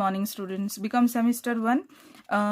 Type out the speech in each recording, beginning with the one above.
Morning students. BCom semester 1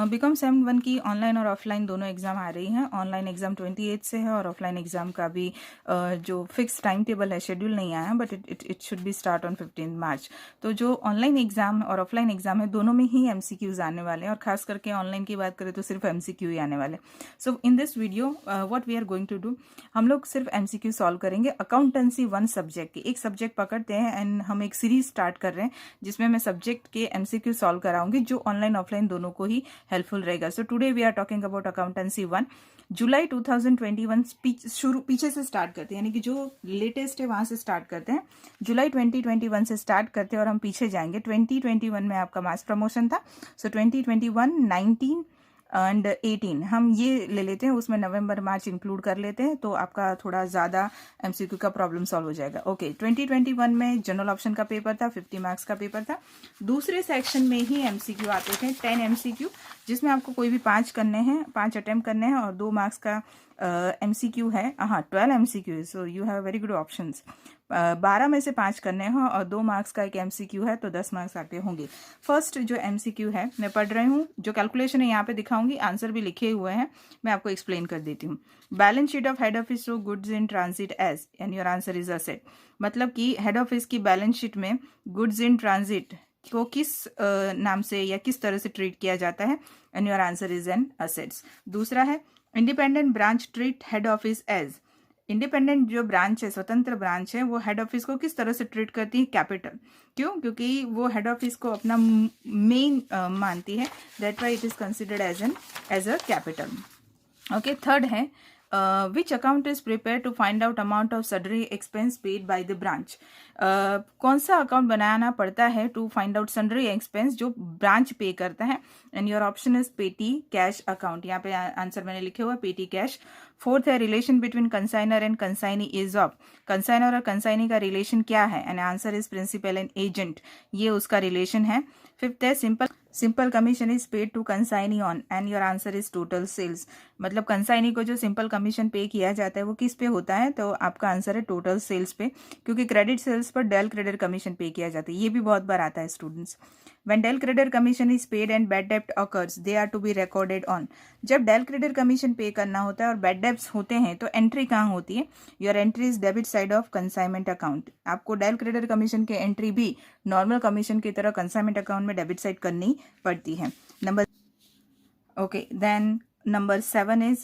BCom sem 1 की online और offline दोनों एग्जाम आ रही हैं। ऑनलाइन एग्जाम 28 से है और ऑफलाइन एग्जाम का भी जो फिक्स टाइम टेबल है, शेड्यूल नहीं आया, but it should be start on 15 मार्च। तो जो ऑनलाइन एग्जाम और ऑफलाइन एग्जाम है दोनों में ही MCQs आने वाले हैं, और खास करके ऑनलाइन की बात करें तो सिर्फ MCQ ही आने वाले। So in this video what we are going to do, हम लोग सिर्फ MCQ सॉल्व करेंगे। अकाउंटेंसी 1 सब्जेक्ट के एक सब्जेक्ट पकड़ते हैं एंड हम एक सीरीज स्टार्ट कर रहे हैं जिसमें मैं सब्जेक्ट के MCQ सॉल्व कराऊंगी, जो ऑनलाइन ऑफलाइन दोनों को ही हेल्पफुल रहेगा। So today we are talking about accountancy 1। जुलाई 2021 पीछे से स्टार्ट करते हैं, यानी कि जो लेटेस्ट है वहां से स्टार्ट करते हैं। जुलाई 2021 से स्टार्ट करते हैं और हम पीछे जाएंगे। 2021 में आपका मास प्रमोशन था, सो 2021, 19 एंड 18 हम ये ले लेते हैं, उसमें नवंबर मार्च इंक्लूड कर लेते हैं, तो आपका थोड़ा ज़्यादा MCQ का प्रॉब्लम सॉल्व हो जाएगा। ओके, 2021 में जनरल ऑप्शन का पेपर था, 50 मार्क्स का पेपर था। दूसरे सेक्शन में ही MCQ आते थे, 10 MCQ, जिसमें आपको कोई भी 5 करने हैं, 5 अटेम्प्ट करने हैं, और 2 मार्क्स का MCQ है। हाँ, 12 MCQ, so you have very good options. 12 में से 5 करने हैं और 2 मार्क्स का एक MCQ है, तो 10 मार्क्स आपके होंगे। फर्स्ट जो MCQ है मैं पढ़ रही हूँ, जो कैलकुलेशन है यहाँ पे दिखाऊंगी, आंसर भी लिखे हुए हैं, मैं आपको एक्सप्लेन कर देती हूँ। Balance sheet of head office show goods in transit as and your answer is asset. मतलब कि हेड ऑफिस की बैलेंस शीट में गुड्स इन ट्रांजिट को किस नाम से या किस तरह से ट्रीट किया जाता है, and your answer is an assets. दूसरा है independent branch treat head office as. Independent जो ब्रांच है, स्वतंत्र ब्रांच है, वो हेड ऑफिस को किस तरह से ट्रीट करती है, कैपिटल। क्यों? क्योंकि वो हेड ऑफिस को अपना मेन मानती है, that why it is considered as a capital. Okay, third है which account is prepare to find out amount of sundry expense paid by the branch. कौन सा अकाउंट बनाना पड़ता है to find out sundry expense जो branch पे करता है, and your option is petty cash account. यहाँ पे आंसर मैंने लिखे हुआ पेटी कैश। फोर्थ है relation between consignor and consignee is of. Consignor और कंसाइनी का रिलेशन क्या है, and answer is principal and agent, ये उसका रिलेशन है। फिफ्थ है simple commission is paid to consignee on, and your answer is total sales. मतलब consignee को जो सिंपल कमीशन पे किया जाता है वो किस पे होता है, तो आपका आंसर है टोटल सेल्स पे, क्योंकि क्रेडिट सेल्स पर डेल क्रेडिट कमीशन पे किया जाता है। ये भी बहुत बार आता है students. When del credit commission is paid and bad डेप्ट occurs, they are to be recorded on। जब डेल क्रेडिट कमीशन पे करना होता है और बैड डेप्ट्स होते हैं तो एंट्री कहाँ होती है, your entry is debit side of consignment account. आपको डेल क्रेडिट कमीशन के एंट्री भी नॉर्मल कमीशन की तरह कंसाइनमेंट अकाउंट में डेबिट साइड करनी पड़ती है। Number 7 is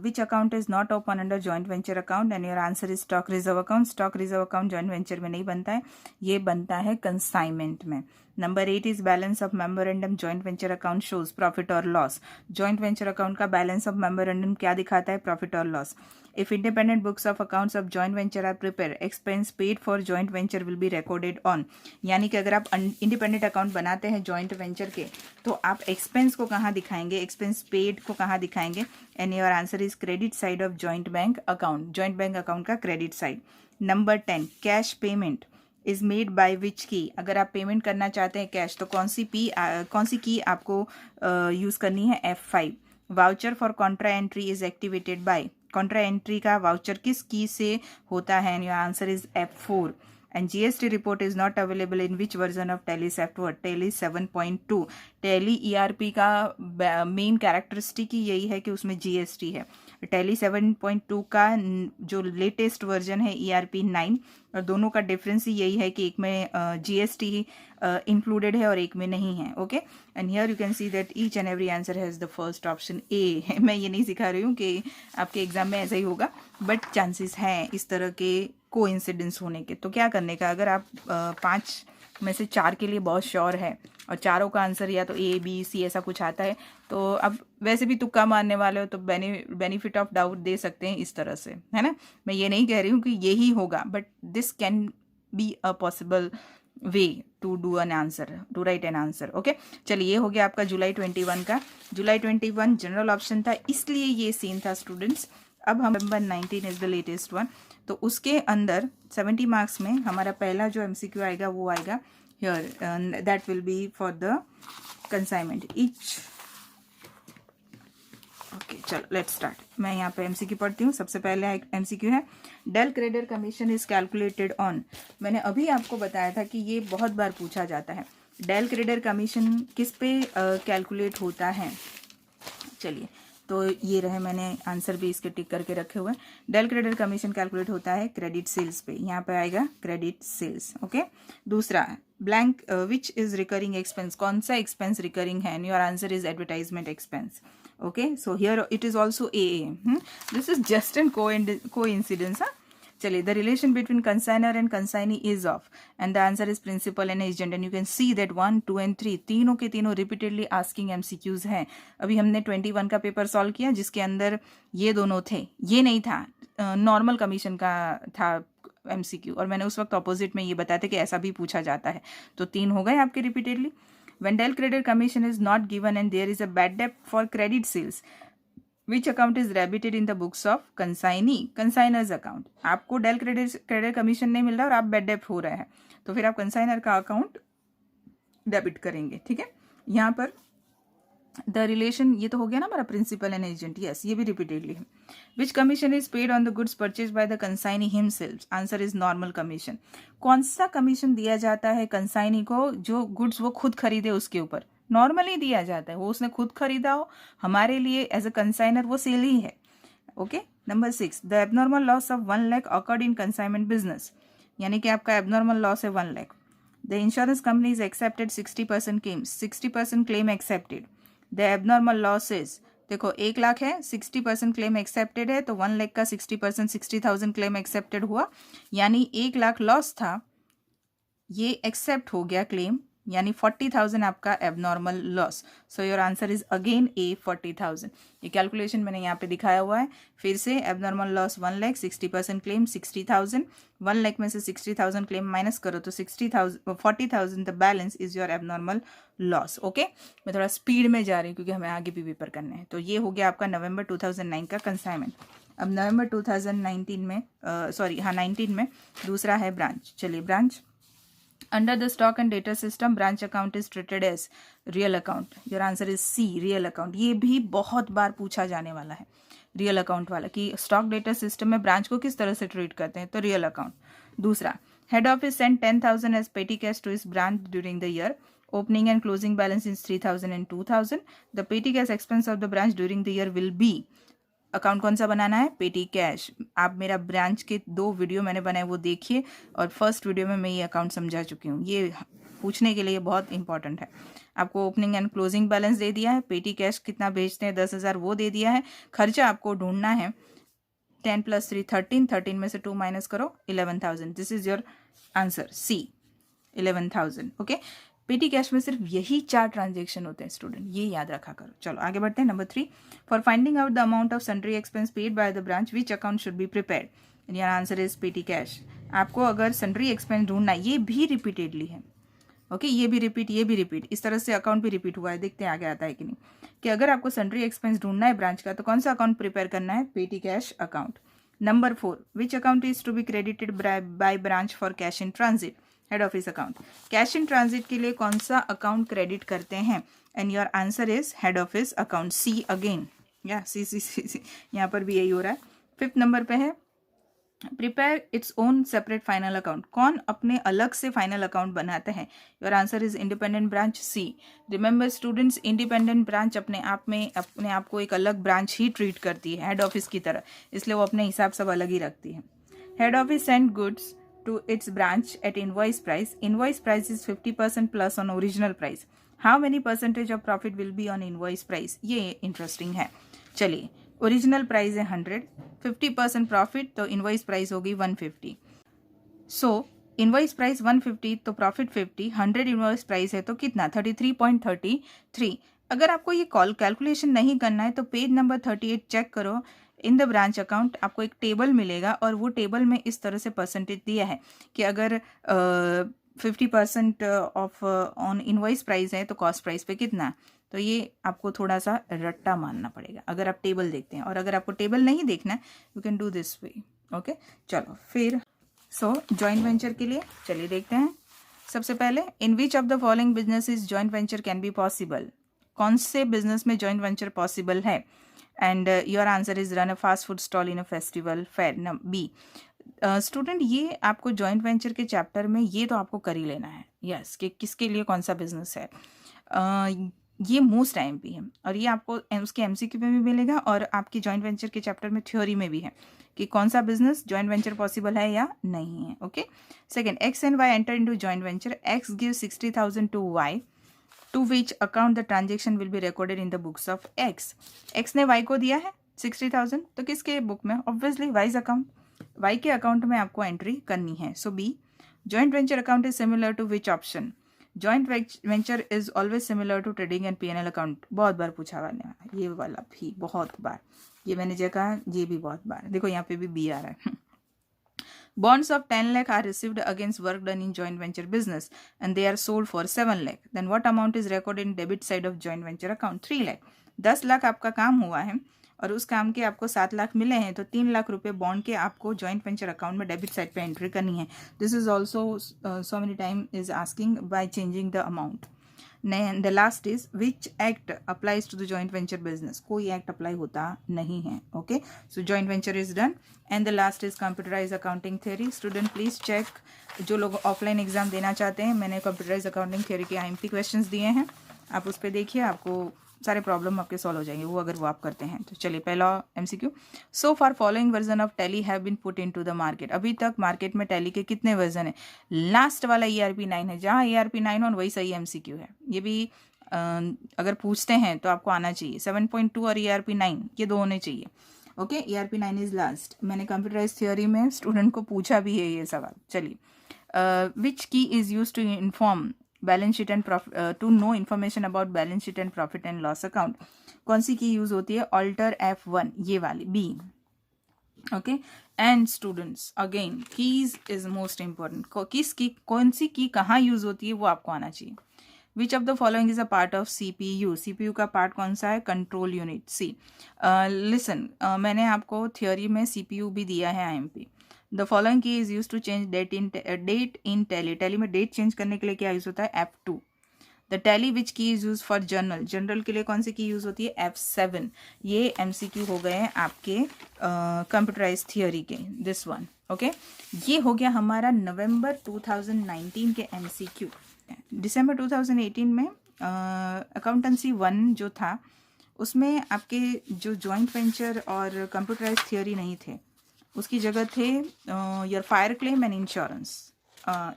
which account is not open under joint venture account, and your answer is stock reserve account। stock reserve account joint venture में नहीं बनता है, ये बनता है consignment में। Number 8 is balance of memorandum joint venture account shows profit or loss। joint venture account का balance of memorandum क्या दिखाता है, profit or loss। If independent books of accounts of joint venture are prepared, expense paid for joint venture will be recorded on। यानी कि अगर आप independent account बनाते हैं जॉइंट वेंचर के, तो आप एक्सपेंस को कहाँ दिखाएंगे, एक्सपेंस पेड को कहाँ दिखाएंगे, and your answer is credit side of joint bank account, joint bank account का credit side. Number 10 cash payment is made by which की। अगर आप पेमेंट करना चाहते हैं कैश, तो कौन सी की आपको यूज करनी है, F5। Voucher for Contra entry is activated by. Contra entry का वाउचर किस की से होता है, and your answer is F4। And GST report is not available in which version of tally software, tally 7.2। Tally ERP का main characteristic ही यही है कि उसमें GST है। टैली 7.2 का जो लेटेस्ट वर्जन है ERP 9, और दोनों का डिफरेंस ही यही है कि एक में GST इंक्लूडेड है और एक में नहीं है। Okay, and here you can see that each and every answer has the first option A. मैं ये नहीं सिखा रही हूँ कि आपके एग्जाम में ऐसा ही होगा, बट चांसेस हैं इस तरह के कोइंसिडेंस होने के। तो क्या करने का, अगर आप 5 में से 4 के लिए बहुत श्योर है और चारों का आंसर या तो A B C ऐसा कुछ आता है, तो अब वैसे भी तुक्का मारने वाले हो तो बेनिफिट ऑफ डाउट दे सकते हैं इस तरह से, है ना। मैं ये नहीं कह रही हूँ कि यही होगा, but this can be a possible way to do an answer, to write an answer. Okay, चलिए ये हो गया आपका जुलाई 21 का। जुलाई 21 जनरल ऑप्शन था, इसलिए ये सीन था स्टूडेंट्स। अब हम number 19 is the latest one, तो उसके अंदर 70 मार्क्स में हमारा पहला जो MCQ आएगा वो आएगा here, that will be for the consignment each. Okay, चलो लेट्स स्टार्ट। मैं यहाँ पे MCQ पढ़ती हूँ। सबसे पहले एक MCQ है, del credit commission is calculated on. मैंने अभी आपको बताया था कि ये बहुत बार पूछा जाता है। डेल क्रेडिटर कमीशन किस पे कैलकुलेट होता है? चलिए, तो ये रहे, मैंने आंसर भी इसके टिक करके रखे हुए हैं। डेल क्रेडिटर कमीशन कैलकुलेट होता है क्रेडिट सेल्स पे, यहाँ पे आएगा क्रेडिट सेल्स। ओके, दूसरा blank which is recurring expense, कौन सा एक्सपेंस रिकरिंग है? And your answer is advertisement expense. Okay, so here it is also a, this is just an coincidence. चलिए, the relation between consignor and consignee is of, and the answer is principal and agent. And you can see that 1, 2 and 3 तीनों के तीनों repeatedly asking MCQs हैं। अभी हमने 21 का paper solve किया जिसके अंदर ये दोनों थे, ये नहीं था, नॉर्मल कमीशन का था एमसीक्यू, और मैंने उस वक्त ऑपोजिट में ये बताया था कि ऐसा भी पूछा जाता है। तो 3 हो गए आपके repeatedly. When Dell creditor commission is not given and there is a bad debt for credit sales, which account is debited in the books of consignee? Consignor's account. आपको डेल क्रेडिट कमीशन नहीं मिल रहा और आप bad डेप्ट हो रहे हैं, तो फिर आप कंसाइनर का अकाउंट डेबिट करेंगे। ठीक है, यहाँ पर द रिलेशन, ये तो हो गया ना हमारा प्रिंसिपल एंड एजेंट। यस, ये भी रिपीटेडली है। Which commission is paid on the goods purchase by the consignee himself? Answer is normal commission. कौन सा कमीशन दिया जाता है कंसाइनी को? जो गुड्स वो खुद खरीदे उसके ऊपर नॉर्मली दिया जाता है, वो उसने खुद खरीदा हो, हमारे लिए एज अ कंसाइनर वो सेल ही है। Okay, number 6, the abnormal loss of 1 lakh occurred in consignment business, यानी कि आपका एबनॉर्मल लॉस है 1 lakh. The insurance company is accepted 60% claim, 60% claim accepted. The abnormal losses, देखो 1 लाख है, 60% क्लेम एक्सेप्टेड है, तो 1 लाख का 60% 60,000 क्लेम एक्सेप्टेड हुआ, यानी 1 लाख लॉस था, ये एक्सेप्ट हो गया क्लेम, यानी 40,000 आपका abnormal loss. So your answer is again a 40,000। ये कैलकुलेशन मैंने यहाँ पे दिखाया हुआ है। फिर से abnormal loss 1 lakh, 60% claim 60,000, 1 lakh में से 60,000 क्लेम माइनस करो तो 40,000 the balance is your abnormal loss. Okay, मैं थोड़ा स्पीड में जा रही हूँ क्योंकि हमें आगे भी पेपर करने हैं। तो ये हो गया आपका नवंबर 2009 का कंसाइनमेंट। अब नवंबर 2019 में 19 में दूसरा है ब्रांच। चलिए, branch under the stock and data system branch account is treated as real account. your answer is C, real account. ये भी बहुत बार पूछा जाने वाला है रियल अकाउंट वाला, कि स्टॉक डेटा सिस्टम में ब्रांच को किस तरह से ट्रीट करते हैं, तो रियल अकाउंट। दूसरा, head office send 10,000 as petty cash to इस branch during the year, opening and closing balance is 3,000 and 2,000. The petty cash expense of the branch during the year will be, account कौन सा बनाना है? Petty cash. आप मेरा branch के 2 video मैंने बनाए वो देखिए, और फर्स्ट वीडियो में मैं ये अकाउंट समझा चुकी हूँ। ये पूछने के लिए बहुत इंपॉर्टेंट है। आपको ओपनिंग एंड क्लोजिंग बैलेंस दे दिया है, पेटी कैश कितना बेचते हैं 10,000 वो दे दिया है, खर्चा आपको ढूंढना है 10 + 3 13, 13 में से 2 माइनस करो 11,000। This is your answer C, 11,000। Okay, petty cash में सिर्फ यही 4 ट्रांजेक्शन होते हैं स्टूडेंट, ये याद रखा करो। चलो आगे बढ़ते हैं। Number 3, for finding out the amount of sundry expense paid by the branch which account should be prepared? Your answer is petty cash. आपको अगर सन्ड्री एक्सपेंस ढूंढना है, ये भी रिपीटेडली है। ओके, ये भी रिपीट, ये भी रिपीट, इस तरह से अकाउंट भी रिपीट हुआ है। देखते हैं आगे आता है कि नहीं, कि अगर आपको सन्ड्री एक्सपेंस ढूंढना है ब्रांच का, तो कौन सा अकाउंट प्रिपेयर करना है? Petty cash account. Number 4, which account is to be credited by branch for cash in transit? Head office account. Cash in transit के लिए कौन सा अकाउंट क्रेडिट करते हैं? And your answer is head office account, C again, या C. यहाँ पर भी यही हो रहा है। 5th नंबर पे है, prepare its own separate final account. कौन अपने अलग से फाइनल अकाउंट बनाते हैं? Your answer is independent branch, C. Remember students, independent branch अपने आप को एक अलग ब्रांच ही ट्रीट करती है हेड ऑफिस की तरह, इसलिए वो अपने हिसाब सब अलग ही रखती है। Head office send goods to its branch at invoice price. Invoice price is 50% plus on original price. How many percentage of profit will be on invoice price? ये इंटरेस्टिंग है। चलिए, ओरिजिनल प्राइस है 100, 50% प्रॉफिट, तो invoice price होगी 150। सो invoice price 150 तो profit 50, 100 invoice price है तो कितना? 33.33। अगर आपको ये कैलकुलेशन नहीं करना है तो पेज नंबर 38 चेक करो। इन द ब्रांच अकाउंट आपको एक टेबल मिलेगा, और वो टेबल में इस तरह से परसेंटेज दिया है कि अगर 50% ऑफ ऑन इनवॉइस प्राइस है तो कॉस्ट प्राइस पे कितना। तो ये आपको थोड़ा सा रट्टा मानना पड़ेगा अगर आप टेबल देखते हैं, और अगर आपको टेबल नहीं देखना है you can do this way. Okay, चलो फिर जॉइंट वेंचर के लिए चलिए देखते हैं। सबसे पहले, in which of the following businesses joint venture can be possible? कौन से बिजनेस में जॉइंट वेंचर पॉसिबल है? And your answer is run a fast food stall in a festival fair. B, student ये आपको जॉइंट वेंचर के chapter में ये तो आपको कर ही लेना है, यस, कि किसके लिए कौन सा बिजनेस है। ये मोस्ट टाइम भी है और ये आपको उसके एमसीक्यू में भी मिलेगा और आपकी जॉइंट वेंचर के चैप्टर में थ्योरी में भी है कि कौन सा बिजनेस जॉइंट वेंचर पॉसिबल है या नहीं है। Okay, second, X and Y enter into joint venture, X give 60,000 to Y, to which account the transaction will be recorded in the books of X. X ने Y को दिया है 60,000, तो किसके बुक में? ऑब्वियसली वाइज अकाउंट, वाई के account में आपको एंट्री करनी है। So B, joint venture account is similar to which option? Joint venture is always similar to trading and PNL account. बहुत बार पूछा वाला, ये वाला भी बहुत बार, ये मैंने जो कहा ये भी बहुत बार। देखो यहाँ पे भी बी आ रहा है। Bonds of 10 lakh are received against work done in joint venture business and they are sold for 7 lakh. Then what amount is recorded in debit side of joint venture account? 3 lakh. 10 lakh आपका काम हुआ है और उस काम के आपको 7 लाख मिले हैं, तो 3 लाख रुपए बॉन्ड के आपको जॉइंट वेंचर अकाउंट में डेबिट साइड पे एंट्री करनी है। This is also so many time is asking by changing the amount. The last is which act applies to the joint venture business? कोई एक्ट अप्लाई होता नहीं है। Okay, so joint venture is done and the last is computerize accounting theory. Student please check, जो लोग offline exam देना चाहते हैं, मैंने कंप्यूटराइज अकाउंटिंग थ्योरी के IMP क्वेश्चंस दिए हैं, आप उस पर देखिए, आपको सारे प्रॉब्लम आपके सॉल्व हो जाएंगे वो अगर वो आप करते हैं तो। चलिए पहला MCQ, so for following version of Tally have been put into the market. अभी तक मार्केट में टैली के कितने वर्जन है? लास्ट वाला ERP 9 है, जहाँ ERP 9 हो वही सही MCQ है। ये भी अगर पूछते हैं तो आपको आना चाहिए। 7.2 और ERP 9 ये दो होने चाहिए। Okay, ERP 9 is last. मैंने कंप्यूटराइज थ्योरी में स्टूडेंट को पूछा भी है ये सवाल। चलिए, which key is use to inform balance sheet and profit, to know information about balance sheet and profit and loss account? कौन सी की यूज होती है? ऑल्टर F1, ये वाली B. Okay, and students again keys is most important. किस key, कौन सी की कहाँ यूज होती है वो आपको आना चाहिए। विच of the following is a part of CPU? CPU का पार्ट कौन सा है? Control unit. सी, लिसन, मैंने आपको थियोरी में CPU भी दिया है IMP। The following key is use to change date in Tally. Tally में डेट चेंज करने के लिए क्या यूज होता है? F2। The tally which key is use for journal? Journal के लिए कौन सी की यूज होती है? F7। ये MCQ हो गए हैं आपके कंप्यूटराइज थियोरी के, दिस वन। ओके, ये हो गया हमारा नवंबर 2019 के MCQ। दिसंबर 2018 में अकाउंटेंसी 1 जो था उसमें आपके जो जॉइंट वेंचर और कंप्यूटराइज थियोरी नहीं थे, उसकी जगह थे your fire claim and insurance,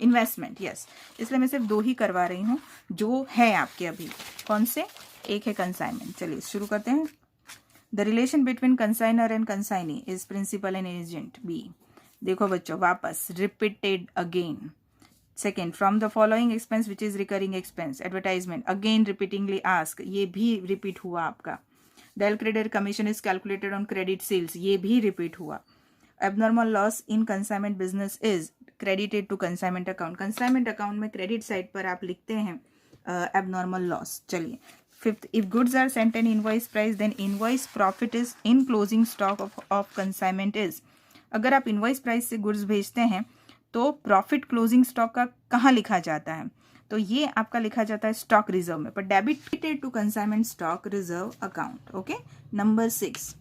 investment. Yes, इसलिए मैं सिर्फ 2 ही करवा रही हूँ जो है आपके अभी। कौन से? एक है कंसाइनमेंट। चलिए शुरू करते हैं। The relation between consignor and consignee is principal and agent. B. देखो बच्चों, वापस repeated again. Second, from the following expense which is recurring expense? Advertisement, again repeatingly ask, ये भी रिपीट हुआ आपका। Del credit commission is calculated on credit sales, ये भी repeat हुआ। Abnormal loss in consignment business is credited to consignment account. Consignment account में credit side पर आप लिखते हैं एबनॉर्मल लॉस। चलिए, fifth, if goods are sent an invoice price then invoice profit is in closing stock of consignment is. अगर आप invoice price से goods भेजते हैं तो प्रॉफिट क्लोजिंग स्टॉक का कहाँ लिखा जाता है? तो ये आपका लिखा जाता है स्टॉक रिजर्व में, पर debited to consignment stock reserve account. Okay, number 6,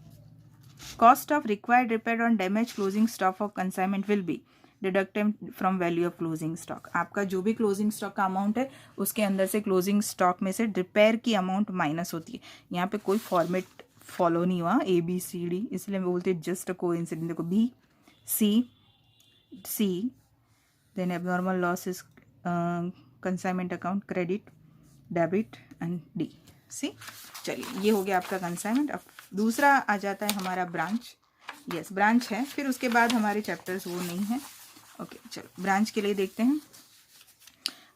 cost of required repair on damage closing stock of consignment will be deducted from value of closing stock. आपका जो भी क्लोजिंग स्टॉक का अमाउंट है उसके अंदर से क्लोजिंग स्टॉक में से रिपेयर की अमाउंट माइनस होती है। यहाँ पे कोई फॉर्मेट फॉलो नहीं हुआ ABCD, इसलिए मैं बोलती हूँ जस्ट कोइंसिडेंस। देखो C, then abnormal loss is consignment account, credit, debit and D. सी, चलिए ये हो गया आपका कंसाइनमेंट। अब दूसरा आ जाता है हमारा ब्रांच। यस, ब्रांच है, फिर उसके बाद हमारे चैप्टर्स वो नहीं है। ओके, चलो ब्रांच के लिए देखते हैं।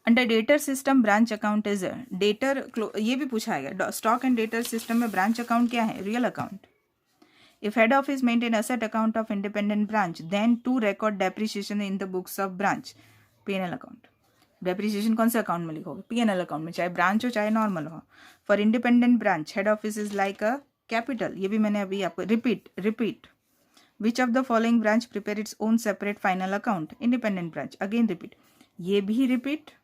Under debtor system branch account is debtor, ये भी पूछाएगा। स्टॉक एंड डेटर सिस्टम में ब्रांच अकाउंट क्या है? Real account. If head office maintain asset account of independent branch, then to record depreciation in the books of branch, P&L account. Depreciation कौन से account में लिखोगे? P&L account में, चाहे branch हो चाहे नॉर्मल हो। For independent branch, head office is like a capital. ये भी मैंने अभी आपको repeat. Which of the following branch prepare its own separate final account? Independent branch. Again repeat. ये भी repeat.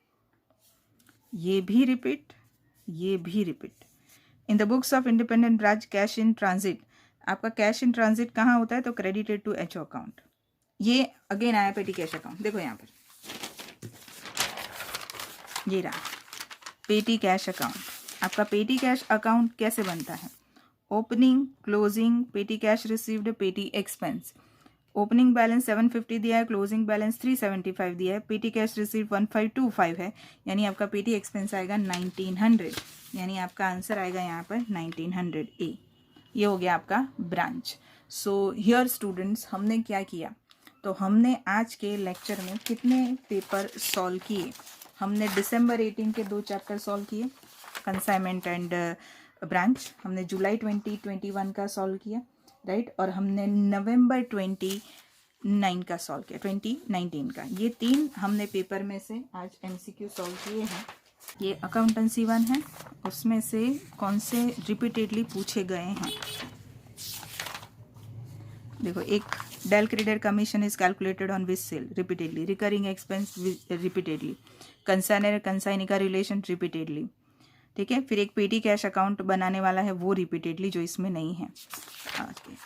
ये भी repeat. ये भी repeat. In the books of independent branch, cash in transit. आपका कैश इन ट्रांजिट कहाँ होता है? तो क्रेडिटेड टू HO अकाउंट। ये अगेन आया पेटी कैश अकाउंट, देखो यहाँ पर ये रहा पेटी कैश अकाउंट। आपका पेटी कैश अकाउंट कैसे बनता है? ओपनिंग, क्लोजिंग, पेटी कैश रिसीव्ड, पेटी एक्सपेंस। ओपनिंग बैलेंस 750 दिया है, क्लोजिंग बैलेंस 375 दिया है, पेटी कैश रिसीव 1525 है, यानी आपका पेटी एक्सपेंस आएगा 1900, यानी आपका आंसर आएगा यहाँ पर 1900 ए। ये हो गया आपका ब्रांच। सो हियर स्टूडेंट्स, हमने क्या किया? तो हमने आज के लेक्चर में कितने पेपर सॉल्व किए? हमने दिसंबर 18 के 2 चैप्टर सॉल्व किए, कंसाइनमेंट एंड ब्रांच। हमने जुलाई 2021 का सॉल्व किया, राइट, और हमने नवंबर 29 का सॉल्व किया, 2019 का। ये 3 हमने पेपर में से आज एमसीक्यू सॉल्व किए हैं। ये अकाउंटेंसी 1 है, उसमें से कौन से रिपीटेडली पूछे गए हैं? देखो, एक del credit commission is calculated on which sale, repeatedly. Recurring expense repeatedly. Consignor consignee का रिलेशन रिपीटेडली, ठीक है। फिर एक पेटी कैश अकाउंट बनाने वाला है, वो रिपीटेडली, जो इसमें नहीं है।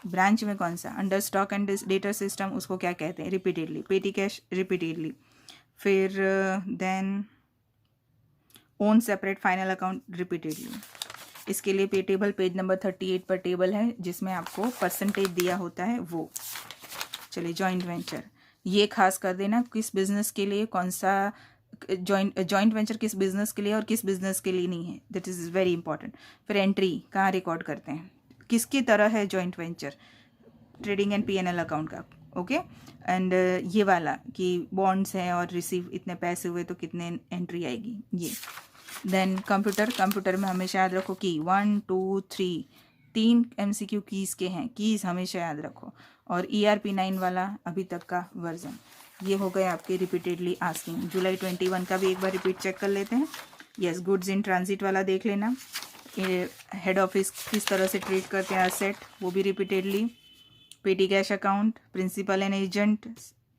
ब्रांच में कौन सा? Under stock and data system, उसको क्या कहते हैं? रिपीटेडली। Petty cash repeatedly. फिर then own separate final account repeatedly. इसके लिए पे टेबल पेज नंबर 38 पर टेबल है, जिसमें आपको परसेंटेज दिया होता है वो। चलिए, जॉइंट वेंचर, ये खास कर देना किस बिजनेस के लिए, कौन सा जॉइंट वेंचर किस बिजनेस के लिए और किस बिजनेस के लिए नहीं है, दैट इज वेरी इंपॉर्टेंट। फिर एंट्री कहाँ रिकॉर्ड करते हैं, किसकी तरह है joint venture, trading and PNL account का, ओके। एंड ये वाला कि बॉन्ड्स हैं और रिसीव इतने पैसे हुए तो कितने एंट्री आएगी, ये। देन कंप्यूटर में हमेशा याद रखो कि 1 2 3 3 एमसीक्यू कीज़ के हैं, कीज़ हमेशा याद रखो। और ERP 9 वाला अभी तक का वर्जन। ये हो गए आपके रिपीटेडली आस्किंग। जुलाई 21 का भी एक बार रिपीट चेक कर लेते हैं। यस, गुड्स इन ट्रांजिट वाला देख लेना। हेड ऑफिस किस तरह से ट्रीट करते हैं एसेट, वो भी repeatedly. Petty cash account, principal and agent,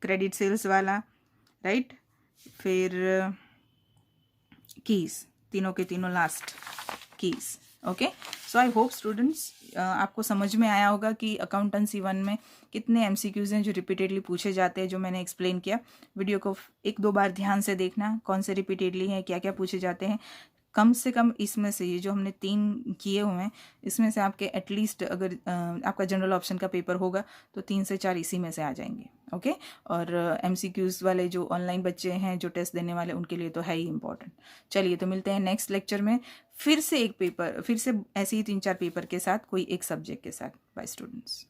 credit sales वाला, राइट। फिर कीज़, तीनों के तीनों last keys, okay. So I hope students आपको समझ में आया होगा कि अकाउंटेंसी 1 में कितने एमसीक्यूज़ हैं जो रिपीटेडली पूछे जाते हैं, जो मैंने एक्सप्लेन किया। वीडियो को 1-2 बार ध्यान से देखना, कौन से रिपीटेडली हैं, क्या क्या पूछे जाते हैं। कम से कम इसमें से, ये जो हमने 3 किए हुए हैं, इसमें से आपके एटलीस्ट, अगर आपका जनरल ऑप्शन का पेपर होगा तो 3 से 4 इसी में से आ जाएंगे, ओके। और एमसीक्यूज़ वाले जो ऑनलाइन बच्चे हैं, जो टेस्ट देने वाले, उनके लिए तो है ही इंपॉर्टेंट। चलिए, तो मिलते हैं नेक्स्ट लेक्चर में, फिर से एक पेपर, फिर से ऐसे ही 3-4 पेपर के साथ, कोई एक सब्जेक्ट के साथ। Bye students.